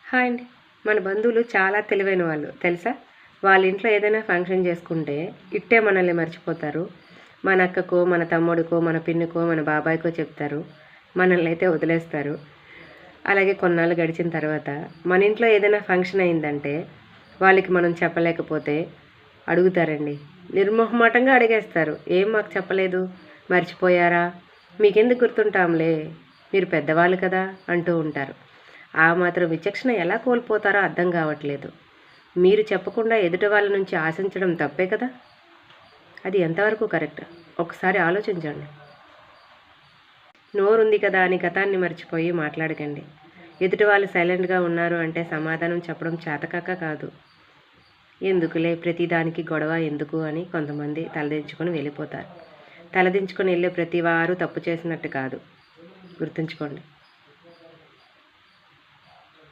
Hi అండి. మన బంధువులు చాలా తెలివైన వాళ్ళు తెలుసా? వాళ్ళ ఇంట్లో ఏదైనా ఫంక్షన్ చేసుకుంటే ఇట్టే మనల్ని మర్చిపోతారు. మన అక్కకో, మన తమ్ముడికో, మన పిన్నికో, మన బాబాయ్‌కో చెప్తారు. మనల్ని అయితే వదిలేస్తారు. అలాగే కొన్నాళ్ళు గడిచిన తర్వాత మన ఇంట్లో ఏదైనా ఫంక్షన్ అయిందంటే వాళ్ళకి మనం చెప్పలేకపోతే అడుగుతారండి. నిర్మొహమాటంగా అడిగేస్తారు. "ఏం మాకు చెప్పలేదు? మర్చిపోయారా? మీకెందుకు గుర్తుంటాంలే. మీరు పెద్దవాళ్ళు కదా" అంటూ ఉంటారు. ఆ మాత్రం విచక్షణ ఎలా కోల్పోతారో అర్థం కావట్లేదు. మీరు చెప్పకుండా ఎదుటి వాళ్ళ నుంచి ఆశించడం తప్పే కదా! అది ఎంతవరకు కరెక్ట్? ఒకసారి ఆలోచించండి. నోరుంది కదా అని గతాన్ని మర్చిపోయి మాట్లాడకండి. ఎదుటి వాళ్ళు సైలెంట్గా ఉన్నారు అంటే సమాధానం చెప్పడం చేతకాక కాదు. ఎందుకులే ప్రతిదానికి గొడవ ఎందుకు అని కొంతమంది తలదించుకొని వెళ్ళిపోతారు. తలదించుకొని వెళ్ళే ప్రతి వారు తప్పు చేసినట్టు కాదు. గుర్తుంచుకోండి.